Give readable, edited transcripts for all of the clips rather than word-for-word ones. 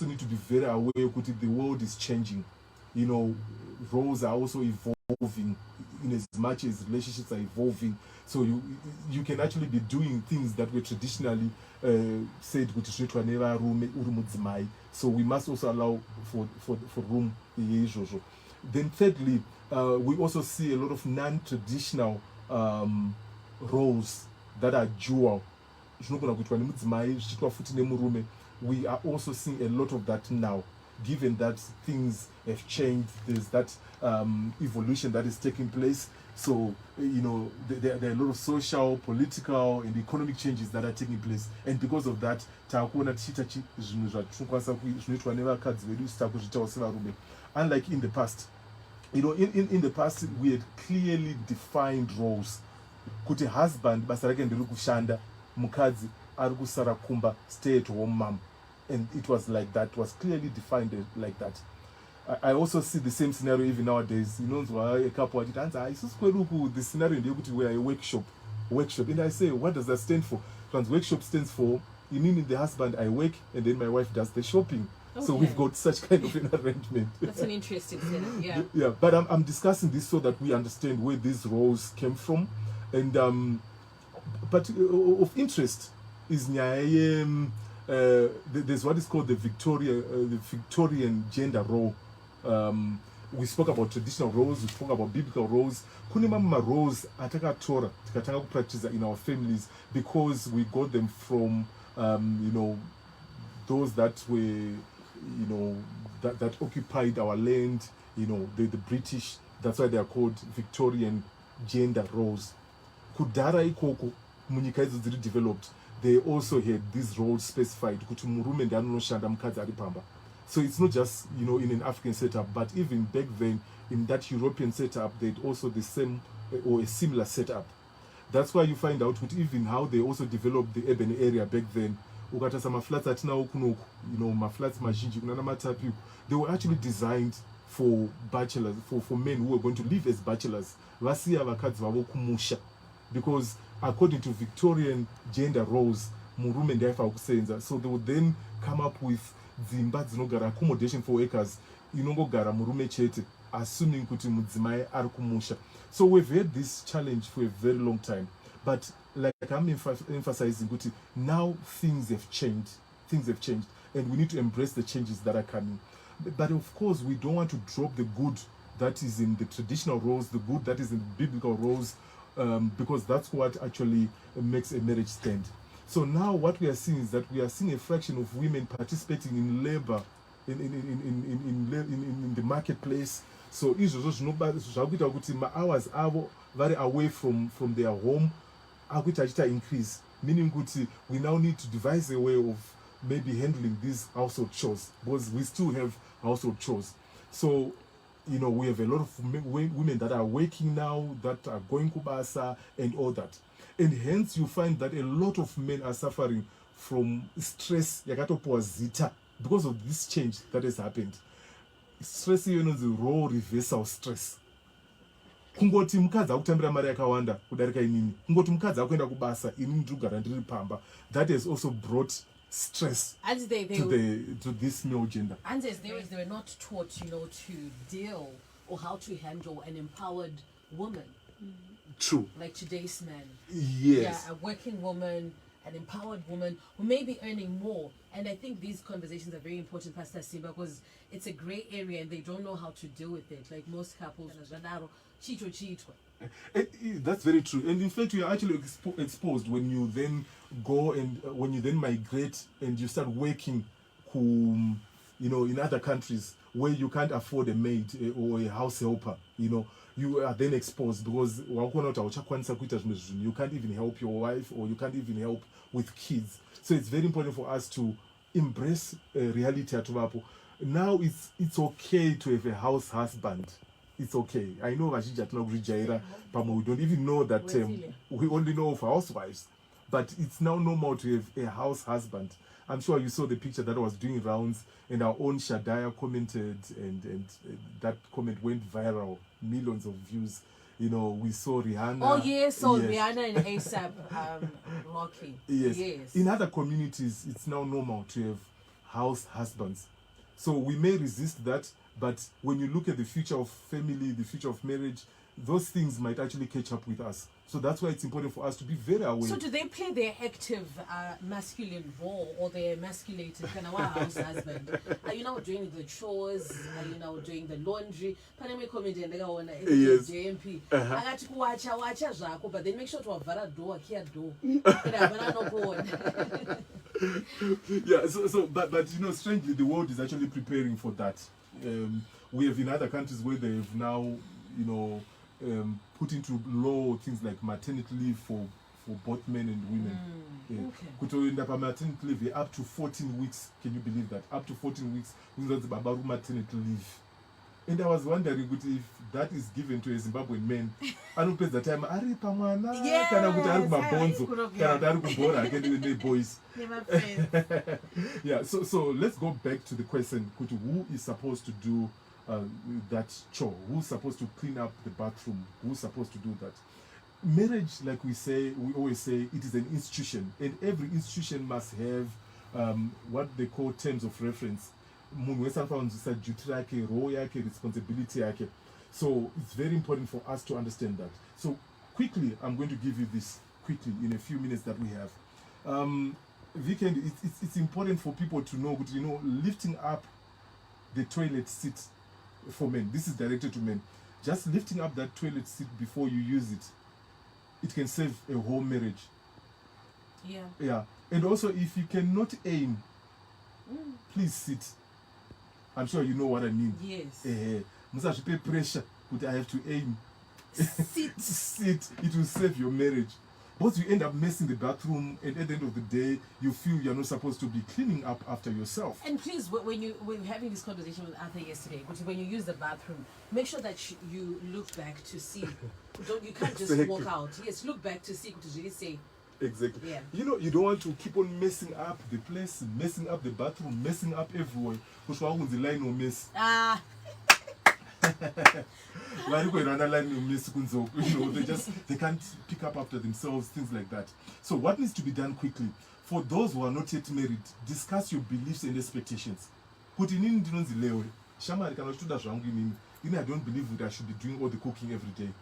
need to be very aware that the world is changing. You know, roles are also evolving in as much as relationships are evolving. So you can actually be doing things that were traditionally said so we must also allow for room. Then thirdly, we also see a lot of non-traditional roles that are dual. We are also seeing a lot of that now, given that things have changed. There's that evolution that is taking place. So, you know, there are a lot of social, political, and economic changes that are taking place. And because of that, unlike in the past, you know, in the past, we had clearly defined roles. Kuti husband, basa rake ndiri kushanda, mukadzi ari kusara kumba, stay at home mom. And it was like that, it was clearly defined like that. I also see the same scenario even nowadays. You know, a couple of times, the scenario we are a workshop. And I say, what does that stand for? Trans workshop stands for, you mean the husband, I work, and then my wife does the shopping. Okay. So we've got such kind of an arrangement. That's an interesting thing, yeah. Yeah, but I'm discussing this so that we understand where these roles came from. And but of interest is there's what is called the Victorian gender role. We spoke about traditional roles, we spoke about biblical roles. Kune mamma roles atakatora tikatanga kupractice in our families because we got them from you know, those that were, you know, that occupied our land, you know, the British. That's why they are called Victorian gender roles. Kudara ikoko munyika idzo dziri developed, they also had these roles specified kuti murume ndiye anoshanda mukadzi ari pamba. So it's not just, you know, in an African setup, but even back then in that European setup, they had also the same or a similar setup. That's why you find out with even how they also developed the urban area back then. Ukatasa maflats atina ukunoku, you know, maflats mazhinji kunana matapi, they were actually designed for bachelors, for men who were going to live as bachelors. Vasiya vakadzi vavo kumusha. Because according to Victorian gender roles, murume ndiye aifa kusenza. So they would then come up with dzimba dzinogara accommodation for workers, inongogara murume chete, assuming kuti mudzimai ari kumusha. So we've had this challenge for a very long time. But like I'm emphasizing, kuti now things have changed. Things have changed. And we need to embrace the changes that are coming. But of course, we don't want to drop the good that is in the traditional roles, the good that is in the biblical roles, because that's what actually makes a marriage stand. So now what we are seeing is that we are seeing a fraction of women participating in labor, in the marketplace. So my hours are very away from their home, increase. Meaning we now need to devise a way of maybe handling these household chores, because we still have household chores. So, you know, we have a lot of women that are working now, that are going kubasa and all that. And hence you find that a lot of men are suffering from stress because of this change that has happened. Stress, you know, the raw reversal stress. Kungoti mukadzi akutambira mari yakawanda kudarika inini. Kungoti mukadzi akuenda kubasa inini ndikugara ndiri pamba. That has also brought stress to this male gender. And they were not taught, you know, to deal or how to handle an empowered woman. True. Like today's man. Yes. Yeah, a working woman, an empowered woman who may be earning more. And I think these conversations are very important, Pastor Simba, because it's a gray area and they don't know how to deal with it. Like most couples, that's very true. And in fact, you are actually exposed when you then go and when you then migrate and you start working, you know, in other countries where you can't afford a maid or a house helper, you know, you are then exposed because you can't even help your wife or you can't even help with kids. So it's very important for us to embrace reality at Tuvapo. Now it's okay to have a house husband. It's okay. I know but we don't even know that we only know of housewives. But it's now normal to have a house husband. I'm sure you saw the picture that was doing rounds and our own Shadaya commented and that comment went viral, millions of views. You know, we saw Rihanna. Oh yes, so yes. Rihanna and ASAP Rocky. Yes. In other communities, it's now normal to have house husbands. So we may resist that, but when you look at the future of family, the future of marriage, those things might actually catch up with us. So that's why it's important for us to be very aware. So do they play their active masculine role, or their emasculated kind of house husband? Are you now doing the chores? Are you now doing the laundry? Paname comedy and Yes. JMP. Uh-huh. I got to watch zako, but then make sure to have a door, here door. Yeah, but strangely, the world is actually preparing for that. We have in other countries where they have now, put into law things like maternity leave for both men and women. Okay. Maternity leave up to 14 weeks. Can you believe that? Up to 14 weeks, babaru maternity leave. And I was wondering if that is given to a Zimbabwean man. I don't the time. Ari pamwana. Yes, Kana kuti ari I kumabonzo. could have- Kana kuti ari kumbora again the boys. Yeah, my friend. Yeah, so let's go back to the question: who is supposed to do that chore? Who's supposed to clean up the bathroom? Who's supposed to do that? Marriage, like we always say, it is an institution, and every institution must have what they call terms of reference. Munhu wese anofanira kunzwisisa duty rake, role yake, responsibility yake. So it's very important for us to understand that. So quickly, I'm going to give you this quickly in a few minutes that we have. Weekend, it's important for people to know, lifting up the toilet seat for men. This is directed to men. Just lifting up that toilet seat before you use it, it can save a whole marriage. Yeah. Yeah. And also, if you cannot aim, please sit. I'm sure you know what I mean. Yes. Must pay pressure, but I have to aim. Sit. Sit. It will save your marriage. But you end up messing the bathroom, and at the end of the day, you feel you're not supposed to be cleaning up after yourself. And please, when we were having this conversation with Arthur yesterday, when you use the bathroom, make sure that you look back to see. You can't just Exactly. walk out. Yes, look back to see what to really say. Exactly. Yeah. You don't want to keep on messing up the place, messing up the bathroom, messing up everywhere. Because the line no mess. They can't pick up after themselves, things like that. So what needs to be done quickly? For those who are not yet married, discuss your beliefs and expectations. I don't believe that I should be doing all the cooking every day.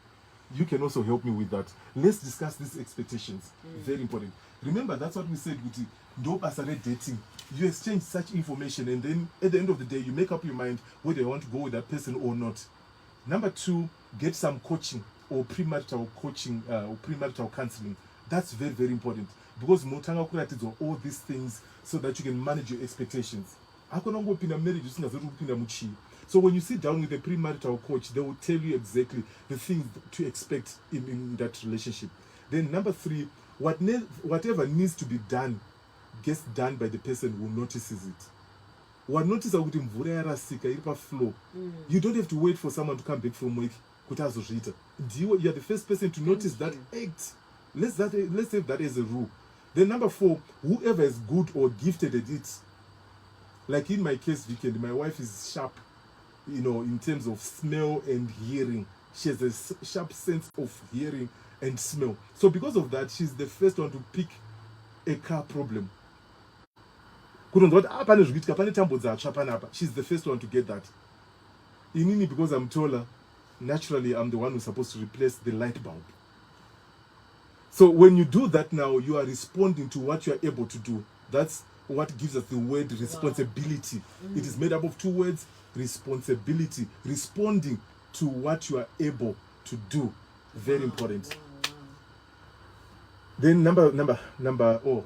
You can also help me with that. Let's discuss these expectations. Very important. Remember, that's what we said with dating. You exchange such information, and then at the end of the day, you make up your mind whether you want to go with that person or not. Number 2, get some coaching or premarital coaching or premarital counseling. That's very, very important, because motanga kuratidzwa all these things so that you can manage your expectations. So when you sit down with a premarital coach, they will tell you exactly the things to expect in that relationship. Then number 3, whatever needs to be done gets done by the person who notices it. What notice that flow. You don't have to wait for someone to come back from work. You are the first person to notice that act. Let's have that as a rule. Then number 4, whoever is good or gifted at it. Like in my case, Weekend, my wife is sharp, in terms of smell and hearing. She has a sharp sense of hearing and smell. So because of that, she's the first one to pick a car problem. She's the first one to get that. Because I'm taller, naturally I'm the one who's supposed to replace the light bulb. So when you do that now, you are responding to what you are able to do. That's what gives us the word responsibility. Wow. It is made up of 2 words: responsibility, responding to what you are able to do. Very important. Wow. Then number,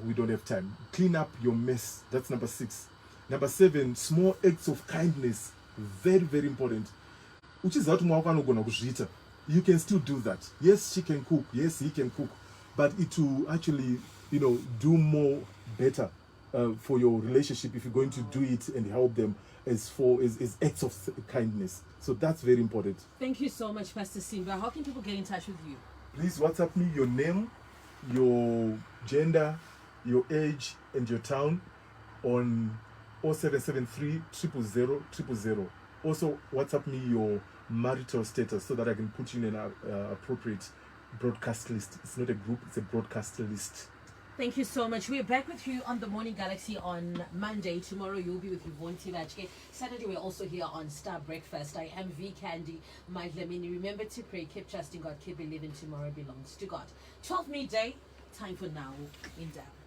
we don't have time. Clean up your mess. That's number 6. Number 7, small acts of kindness. Very, very important. Which is that you can still do that. Yes, she can cook. Yes, he can cook. But it will actually, do more better for your relationship if you're going to do it and help them as acts of kindness. So that's very important. Thank you so much, Pastor Simba. How can people get in touch with you? Please WhatsApp me your name, your gender, your age, and your town on 0773 000 000. Also WhatsApp me your marital status so that I can put you in an appropriate broadcast list. It's not a group, it's a broadcast list. Thank you so much. We're back with you on the Morning Galaxy on Monday. Tomorrow you'll be with Yvonne Tivachke. Saturday we're also here on Star Breakfast. I am V Candy, Mike Lamini. Remember to pray, keep trusting God, keep believing tomorrow belongs to God. 12 midday, time for Now in Depth.